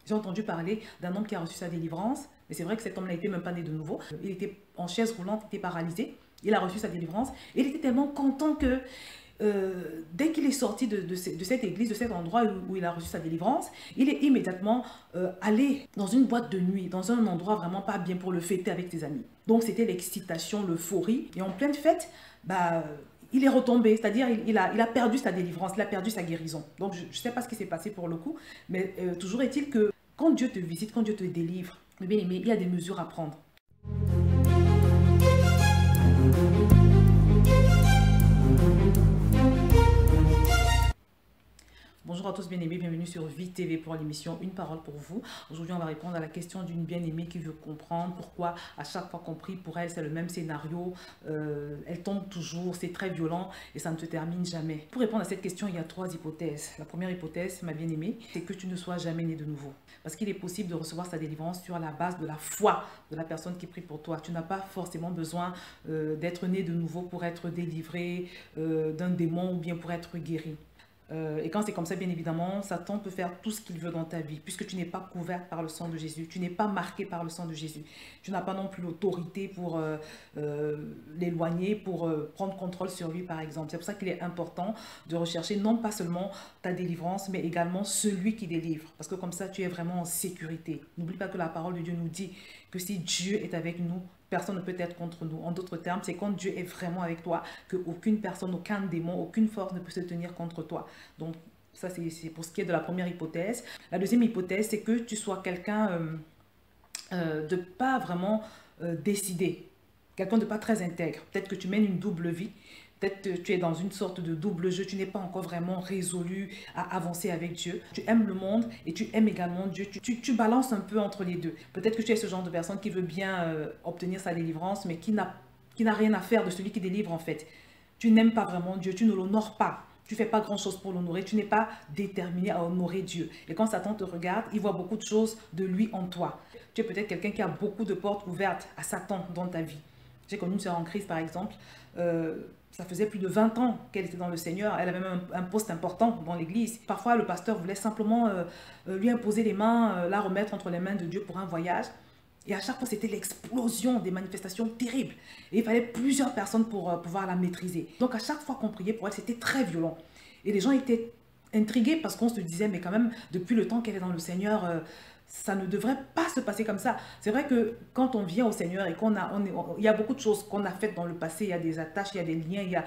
J'ai entendu parler d'un homme qui a reçu sa délivrance, mais c'est vrai que cet homme n'était même pas né de nouveau. Il était en chaise roulante, il était paralysé, il a reçu sa délivrance, et il était tellement content que dès qu'il est sorti de cette église, de cet endroit où il a reçu sa délivrance, il est immédiatement allé dans une boîte de nuit, dans un endroit vraiment pas bien pour le fêter avec ses amis. Donc c'était l'excitation, l'euphorie, et en pleine fête, bah, il est retombé, c'est-à-dire il a perdu sa délivrance, il a perdu sa guérison. Donc je ne sais pas ce qui s'est passé pour le coup, mais toujours est-il que quand Dieu te visite, quand Dieu te délivre, bien aimé, il y a des mesures à prendre. Bonjour à tous bien-aimés, bienvenue sur Vie TV pour l'émission Une parole pour vous. Aujourd'hui, on va répondre à la question d'une bien-aimée qui veut comprendre pourquoi à chaque fois qu'on prie pour elle, c'est le même scénario. Elle tombe toujours, c'est très violent et ça ne se termine jamais. Pour répondre à cette question, il y a trois hypothèses. La première hypothèse, ma bien-aimée, c'est que tu ne sois jamais né de nouveau. Parce qu'il est possible de recevoir sa délivrance sur la base de la foi de la personne qui prie pour toi. Tu n'as pas forcément besoin d'être né de nouveau pour être délivré d'un démon ou bien pour être guéri. Et quand c'est comme ça, bien évidemment, Satan peut faire tout ce qu'il veut dans ta vie, puisque tu n'es pas couverte par le sang de Jésus, tu n'es pas marqué par le sang de Jésus. Tu n'as pas non plus l'autorité pour l'éloigner, pour prendre contrôle sur lui, par exemple. C'est pour ça qu'il est important de rechercher non pas seulement ta délivrance, mais également celui qui délivre, parce que comme ça, tu es vraiment en sécurité. N'oublie pas que la parole de Dieu nous dit que si Dieu est avec nous, personne ne peut être contre nous. En d'autres termes, c'est quand Dieu est vraiment avec toi qu'aucune personne, aucun démon, aucune force ne peut se tenir contre toi. Donc, ça, c'est pour ce qui est de la première hypothèse. La deuxième hypothèse, c'est que tu sois quelqu'un de pas vraiment décidé, quelqu'un de pas très intègre. Peut-être que tu mènes une double vie. Peut-être que tu es dans une sorte de double jeu, tu n'es pas encore vraiment résolu à avancer avec Dieu. Tu aimes le monde et tu aimes également Dieu. Tu balances un peu entre les deux. Peut-être que tu es ce genre de personne qui veut bien obtenir sa délivrance, mais qui n'a rien à faire de celui qui délivre en fait. Tu n'aimes pas vraiment Dieu, tu ne l'honores pas. Tu ne fais pas grand-chose pour l'honorer, tu n'es pas déterminé à honorer Dieu. Et quand Satan te regarde, il voit beaucoup de choses de lui en toi. Tu es peut-être quelqu'un qui a beaucoup de portes ouvertes à Satan dans ta vie. J'ai connu une sœur en crise par exemple. Ça faisait plus de 20 ans qu'elle était dans le Seigneur. Elle avait même un poste important dans l'église. Parfois, le pasteur voulait simplement lui imposer les mains, la remettre entre les mains de Dieu pour un voyage. Et à chaque fois, c'était l'explosion des manifestations terribles. Et il fallait plusieurs personnes pour pouvoir la maîtriser. Donc, à chaque fois qu'on priait pour elle, c'était très violent. Et les gens étaient intrigués parce qu'on se disait, mais quand même, depuis le temps qu'elle est dans le Seigneur, ça ne devrait pas se passer comme ça. C'est vrai que quand on vient au Seigneur et il y a beaucoup de choses qu'on a faites dans le passé, il y a des attaches, il y a des liens,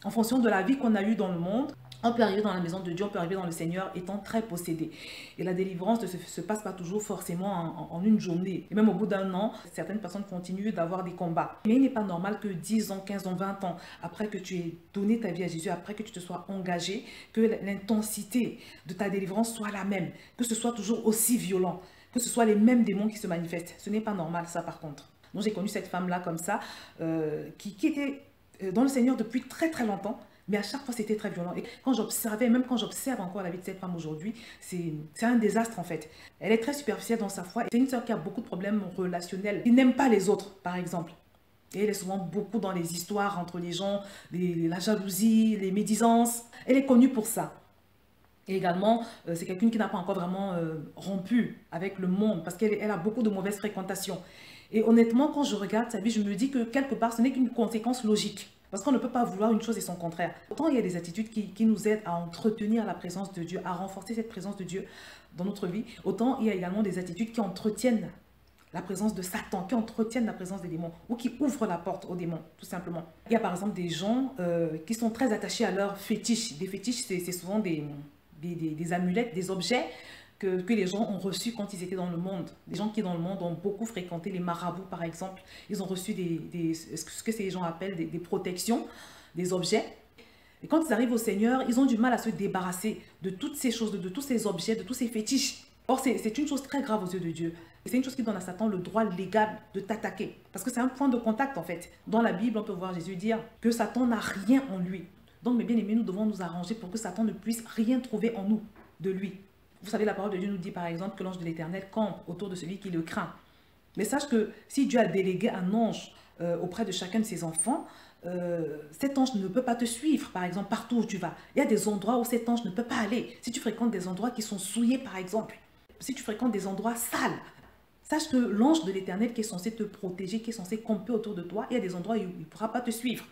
en fonction de la vie qu'on a eue dans le monde, on peut arriver dans la maison de Dieu, on peut arriver dans le Seigneur étant très possédé. Et la délivrance ne se passe pas toujours forcément en une journée. Et même au bout d'un an, certaines personnes continuent d'avoir des combats. Mais il n'est pas normal que 10 ans, 15 ans, 20 ans, après que tu aies donné ta vie à Jésus, après que tu te sois engagé, que l'intensité de ta délivrance soit la même, que ce soit toujours aussi violent, que ce soit les mêmes démons qui se manifestent. Ce n'est pas normal ça par contre. Donc j'ai connu cette femme-là comme ça, qui était dans le Seigneur depuis très très longtemps. Mais à chaque fois, c'était très violent. Et quand j'observais, même quand j'observe encore la vie de cette femme aujourd'hui, c'est un désastre en fait. Elle est très superficielle dans sa foi. C'est une sœur qui a beaucoup de problèmes relationnels. Elle n'aime pas les autres, par exemple. Et elle est souvent beaucoup dans les histoires entre les gens, la jalousie, les médisances. Elle est connue pour ça. Et également, c'est quelqu'un qui n'a pas encore vraiment rompu avec le monde parce qu'elle a beaucoup de mauvaises fréquentations. Et honnêtement, quand je regarde sa vie, je me dis que quelque part, ce n'est qu'une conséquence logique. Parce qu'on ne peut pas vouloir une chose et son contraire. Autant il y a des attitudes qui nous aident à entretenir la présence de Dieu, à renforcer cette présence de Dieu dans notre vie. Autant il y a également des attitudes qui entretiennent la présence de Satan, qui entretiennent la présence des démons ou qui ouvrent la porte aux démons, tout simplement. Il y a par exemple des gens qui sont très attachés à leurs fétiches. Des fétiches, c'est souvent des amulettes, des objets que les gens ont reçus quand ils étaient dans le monde. Des gens qui dans le monde ont beaucoup fréquenté les marabouts par exemple. Ils ont reçu ce que ces gens appellent des protections, des objets. Et quand ils arrivent au Seigneur, ils ont du mal à se débarrasser de toutes ces choses, de tous ces objets, de tous ces fétiches. Or, c'est une chose très grave aux yeux de Dieu. Et c'est une chose qui donne à Satan le droit légal de t'attaquer. Parce que c'est un point de contact en fait. Dans la Bible, on peut voir Jésus dire que Satan n'a rien en lui. Donc, mes bien-aimés, nous devons nous arranger pour que Satan ne puisse rien trouver en nous, de lui. Vous savez, la parole de Dieu nous dit par exemple que l'ange de l'Éternel campe autour de celui qui le craint. Mais sache que si Dieu a délégué un ange auprès de chacun de ses enfants, cet ange ne peut pas te suivre, par exemple, partout où tu vas. Il y a des endroits où cet ange ne peut pas aller. Si tu fréquentes des endroits qui sont souillés, par exemple, si tu fréquentes des endroits sales, sache que l'ange de l'Éternel qui est censé te protéger, qui est censé camper autour de toi, il y a des endroits où il ne pourra pas te suivre.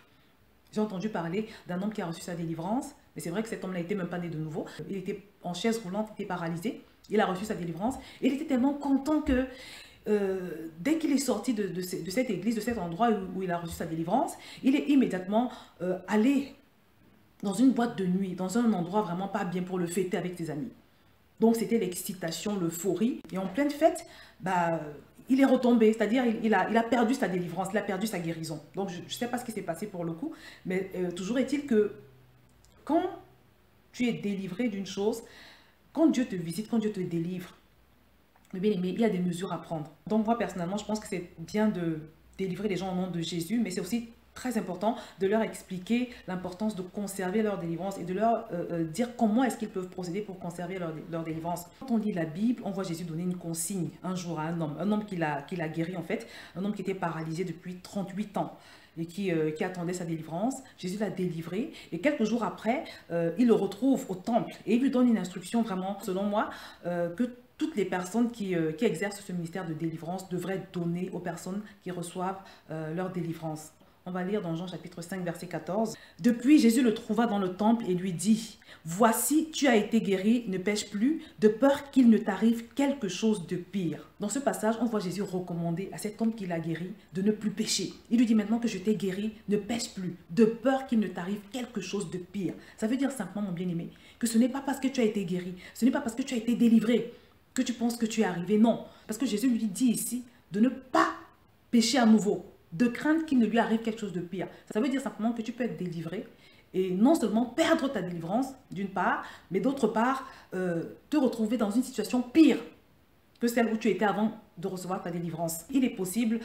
J'ai entendu parler d'un homme qui a reçu sa délivrance, mais c'est vrai que cet homme n'était même pas né de nouveau. Il était en chaise roulante, il était paralysé, il a reçu sa délivrance, et il était tellement content que dès qu'il est sorti de cette église, de cet endroit où il a reçu sa délivrance, il est immédiatement allé dans une boîte de nuit, dans un endroit vraiment pas bien pour le fêter avec ses amis. Donc c'était l'excitation, l'euphorie. Et en pleine fête, bah, il est retombé, c'est-à-dire il a perdu sa délivrance, il a perdu sa guérison. Donc je ne sais pas ce qui s'est passé pour le coup, mais toujours est-il que quand tu es délivré d'une chose, quand Dieu te visite, quand Dieu te délivre, bien aimé, il y a des mesures à prendre. Donc moi personnellement, je pense que c'est bien de délivrer les gens au nom de Jésus, mais c'est aussi très important de leur expliquer l'importance de conserver leur délivrance et de leur dire comment est-ce qu'ils peuvent procéder pour conserver leur délivrance. Quand on lit la Bible, on voit Jésus donner une consigne un jour à un homme qu'il a guéri en fait, un homme qui était paralysé depuis 38 ans et qui attendait sa délivrance. Jésus l'a délivré et quelques jours après, il le retrouve au temple et il lui donne une instruction vraiment, selon moi, que toutes les personnes qui exercent ce ministère de délivrance devraient donner aux personnes qui reçoivent leur délivrance. On va lire dans Jean chapitre 5, verset 14. « Depuis, Jésus le trouva dans le temple et lui dit, « Voici, tu as été guéri, ne pêche plus, de peur qu'il ne t'arrive quelque chose de pire. » Dans ce passage, on voit Jésus recommander à cet homme qui l'a guéri de ne plus pécher. Il lui dit maintenant que je t'ai guéri, ne pêche plus, de peur qu'il ne t'arrive quelque chose de pire. Ça veut dire simplement, mon bien-aimé, que ce n'est pas parce que tu as été guéri, ce n'est pas parce que tu as été délivré que tu penses que tu es arrivé. Non, parce que Jésus lui dit ici de ne pas pécher à nouveau, de craindre qu'il ne lui arrive quelque chose de pire. Ça veut dire simplement que tu peux être délivré et non seulement perdre ta délivrance, d'une part, mais d'autre part, te retrouver dans une situation pire que celle où tu étais avant de recevoir ta délivrance. Il est possible,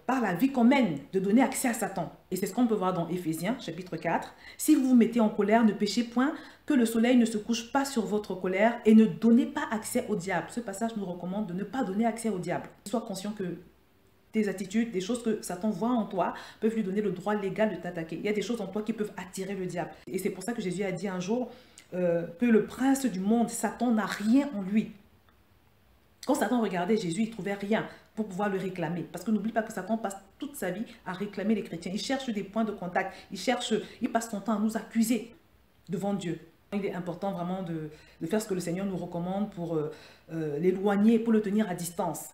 par la vie qu'on mène, de donner accès à Satan. Et c'est ce qu'on peut voir dans Éphésiens, chapitre 4. « Si vous vous mettez en colère, ne péchez point, que le soleil ne se couche pas sur votre colère et ne donnez pas accès au diable. » Ce passage nous recommande de ne pas donner accès au diable. Sois conscient que tes attitudes, des choses que Satan voit en toi, peuvent lui donner le droit légal de t'attaquer. Il y a des choses en toi qui peuvent attirer le diable. Et c'est pour ça que Jésus a dit un jour que le prince du monde, Satan, n'a rien en lui. Quand Satan regardait Jésus, il ne trouvait rien pour pouvoir le réclamer. Parce que n'oublie pas que Satan passe toute sa vie à réclamer les chrétiens. Il cherche des points de contact. Il passe son temps à nous accuser devant Dieu. Il est important vraiment de faire ce que le Seigneur nous recommande pour l'éloigner, pour le tenir à distance.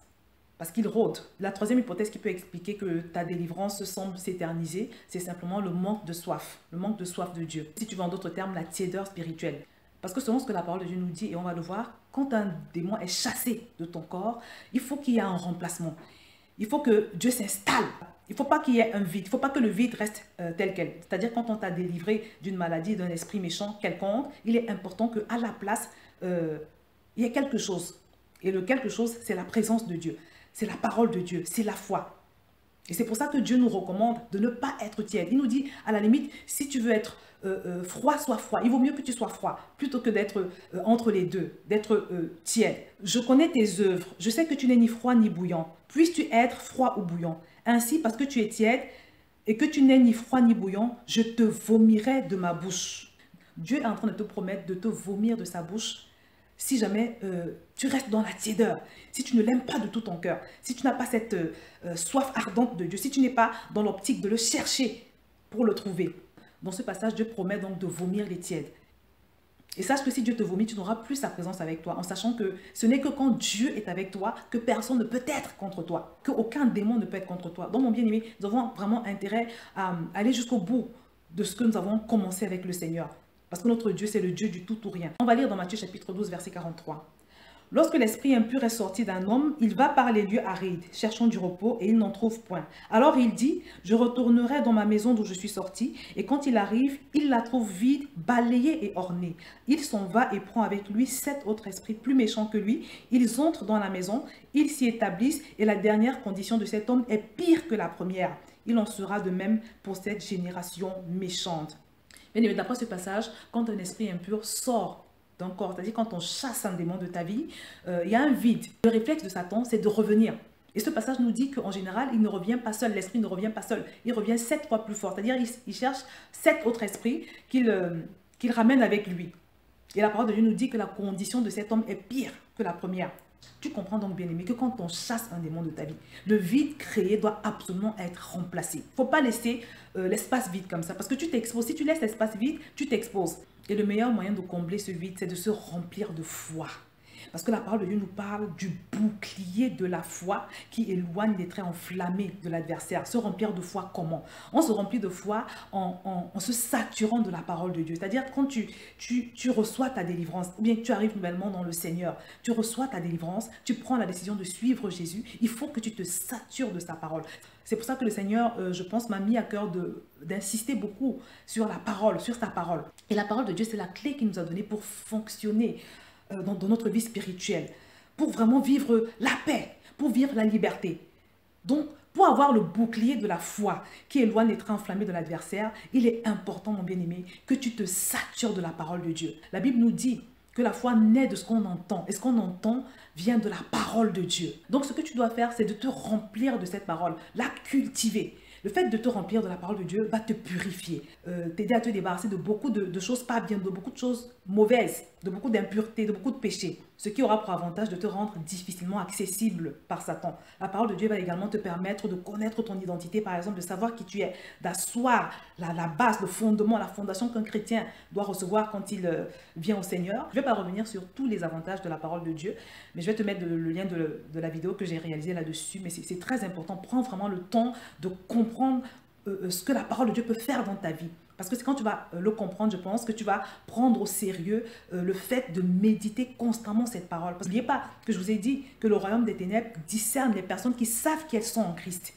Parce qu'il rôde. La troisième hypothèse qui peut expliquer que ta délivrance semble s'éterniser, c'est simplement le manque de soif de Dieu. Si tu veux en d'autres termes, la tiédeur spirituelle. Parce que selon ce que la parole de Dieu nous dit, et on va le voir, quand un démon est chassé de ton corps, il faut qu'il y ait un remplacement. Il faut que Dieu s'installe. Il ne faut pas qu'il y ait un vide. Il ne faut pas que le vide reste tel quel. C'est-à-dire quand on t'a délivré d'une maladie, d'un esprit méchant quelconque, il est important qu'à la place, il y ait quelque chose. Et le quelque chose, c'est la présence de Dieu. C'est la parole de Dieu, c'est la foi. Et c'est pour ça que Dieu nous recommande de ne pas être tiède. Il nous dit, à la limite, si tu veux être froid, sois froid. Il vaut mieux que tu sois froid, plutôt que d'être entre les deux, d'être tiède. Je connais tes œuvres, je sais que tu n'es ni froid ni bouillant. Puisses-tu être froid ou bouillant? Ainsi, parce que tu es tiède et que tu n'es ni froid ni bouillant, je te vomirai de ma bouche. Dieu est en train de te promettre de te vomir de sa bouche si jamais tu restes dans la tiédeur, si tu ne l'aimes pas de tout ton cœur, si tu n'as pas cette soif ardente de Dieu, si tu n'es pas dans l'optique de le chercher pour le trouver. Dans ce passage, Dieu promet donc de vomir les tièdes. Et sache que si Dieu te vomit, tu n'auras plus sa présence avec toi, en sachant que ce n'est que quand Dieu est avec toi que personne ne peut être contre toi, qu'aucun démon ne peut être contre toi. Donc mon bien-aimé, nous avons vraiment intérêt à aller jusqu'au bout de ce que nous avons commencé avec le Seigneur. Parce que notre Dieu, c'est le Dieu du tout ou rien. On va lire dans Matthieu chapitre 12, verset 43. « Lorsque l'esprit impur est sorti d'un homme, il va par les lieux arides, cherchant du repos, et il n'en trouve point. Alors il dit, je retournerai dans ma maison d'où je suis sorti, et quand il arrive, il la trouve vide, balayée et ornée. Il s'en va et prend avec lui 7 autres esprits plus méchants que lui. Ils entrent dans la maison, ils s'y établissent, et la dernière condition de cet homme est pire que la première. Il en sera de même pour cette génération méchante. » Mais d'après ce passage, quand un esprit impur sort d'un corps, c'est-à-dire quand on chasse un démon de ta vie, il y a un vide. Le réflexe de Satan, c'est de revenir. Et ce passage nous dit qu'en général, il ne revient pas seul, l'esprit ne revient pas seul. Il revient 7 fois plus fort, c'est-à-dire il cherche 7 autres esprits qu'il ramène avec lui. Et la parole de Dieu nous dit que la condition de cet homme est pire que la première. Tu comprends donc, bien-aimé, que quand on chasse un démon de ta vie, le vide créé doit absolument être remplacé. Il ne faut pas laisser l'espace vide comme ça, parce que tu t'exposes. Si tu laisses l'espace vide, tu t'exposes. Et le meilleur moyen de combler ce vide, c'est de se remplir de foi. Parce que la parole de Dieu nous parle du bouclier de la foi qui éloigne les traits enflammés de l'adversaire. Se remplir de foi comment? On se remplit de foi en se saturant de la parole de Dieu. C'est-à-dire quand tu reçois ta délivrance, ou bien que tu arrives nouvellement dans le Seigneur, tu reçois ta délivrance, tu prends la décision de suivre Jésus, il faut que tu te satures de sa parole. C'est pour ça que le Seigneur, je pense, m'a mis à cœur d'insister beaucoup sur la parole, sur sa parole. Et la parole de Dieu, c'est la clé qu'il nous a donnée pour fonctionner dans notre vie spirituelle, pour vraiment vivre la paix, pour vivre la liberté. Donc, pour avoir le bouclier de la foi qui éloigne les traits enflammés de l'adversaire, il est important, mon bien-aimé, que tu te satures de la parole de Dieu. La Bible nous dit que la foi naît de ce qu'on entend, et ce qu'on entend vient de la parole de Dieu. Donc, ce que tu dois faire, c'est de te remplir de cette parole, la cultiver. Le fait de te remplir de la parole de Dieu va te purifier, t'aider à te débarrasser de beaucoup de choses pas bien, de beaucoup de choses mauvaises, de beaucoup d'impuretés, de beaucoup de péchés. Ce qui aura pour avantage de te rendre difficilement accessible par Satan. La parole de Dieu va également te permettre de connaître ton identité, par exemple, de savoir qui tu es, d'asseoir la base, le fondement, la fondation qu'un chrétien doit recevoir quand il vient au Seigneur. Je ne vais pas revenir sur tous les avantages de la parole de Dieu, mais je vais te mettre le lien de la vidéo que j'ai réalisée là-dessus. Mais c'est très important. Prends vraiment le temps de comprendre ce que la parole de Dieu peut faire dans ta vie. Parce que c'est quand tu vas le comprendre, je pense, que tu vas prendre au sérieux le fait de méditer constamment cette parole. Parce n'oubliez pas que je vous ai dit que le royaume des ténèbres discerne les personnes qui savent qu'elles sont en Christ.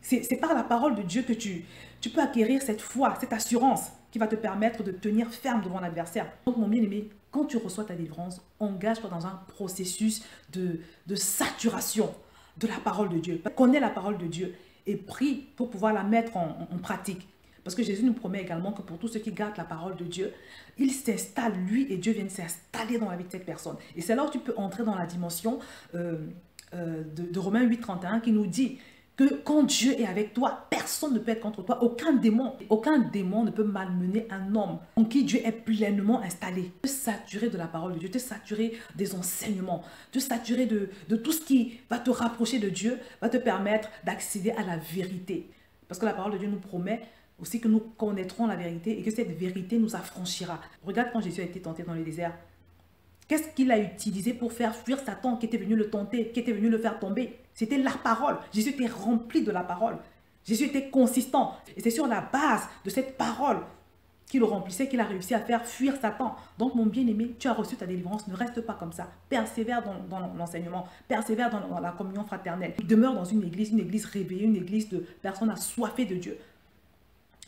C'est par la parole de Dieu que tu peux acquérir cette foi, cette assurance qui va te permettre de tenir ferme devant l'adversaire. Donc mon bien-aimé, quand tu reçois ta délivrance, engage-toi dans un processus de saturation de la parole de Dieu. Connais la parole de Dieu et prie pour pouvoir la mettre en pratique. Parce que Jésus nous promet également que pour tous ceux qui gardent la parole de Dieu, il s'installe, lui et Dieu viennent s'installer dans la vie de cette personne. Et c'est là où tu peux entrer dans la dimension de Romains 8, 31 qui nous dit que quand Dieu est avec toi, personne ne peut être contre toi. Aucun démon ne peut malmener un homme en qui Dieu est pleinement installé. Te saturer de la parole de Dieu, te saturer des enseignements, te saturer de tout ce qui va te rapprocher de Dieu, va te permettre d'accéder à la vérité. Parce que la parole de Dieu nous promet aussi que nous connaîtrons la vérité et que cette vérité nous affranchira. Regarde quand Jésus a été tenté dans le désert. Qu'est-ce qu'il a utilisé pour faire fuir Satan qui était venu le tenter, qui était venu le faire tomber? C'était la parole. Jésus était rempli de la parole. Jésus était consistant. Et c'est sur la base de cette parole qui le remplissait qu'il a réussi à faire fuir Satan. Donc mon bien-aimé, tu as reçu ta délivrance. Ne reste pas comme ça. Persévère dans l'enseignement. Persévère dans la communion fraternelle. Demeure dans une église réveillée, une église de personnes assoiffées de Dieu.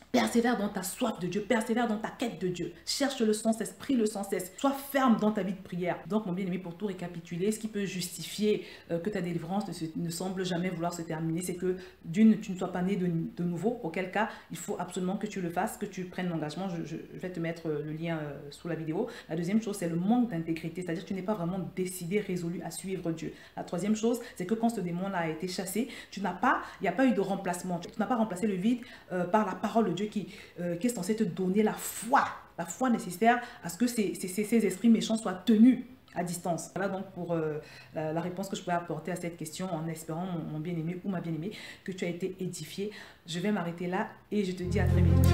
Persévère dans ta soif de Dieu, persévère dans ta quête de Dieu. Cherche-le sans cesse, prie-le sans cesse. Sois ferme dans ta vie de prière. Donc, mon bien-aimé, pour tout récapituler, ce qui peut justifier que ta délivrance ne semble jamais vouloir se terminer, c'est que d'une, tu ne sois pas né de nouveau, auquel cas, il faut absolument que tu le fasses, que tu prennes l'engagement. Je vais te mettre le lien sous la vidéo. La deuxième chose, c'est le manque d'intégrité, c'est-à-dire que tu n'es pas vraiment décidé, résolu à suivre Dieu. La troisième chose, c'est que quand ce démon-là a été chassé, il n'y a pas eu de remplacement. Tu n'as pas remplacé le vide par la parole de Dieu qui est censé te donner la foi nécessaire à ce que ces esprits méchants soient tenus à distance. Voilà donc pour la réponse que je pouvais apporter à cette question, en espérant, mon bien-aimé ou ma bien-aimée, que tu as été édifié. Je vais m'arrêter là et je te dis à très bientôt.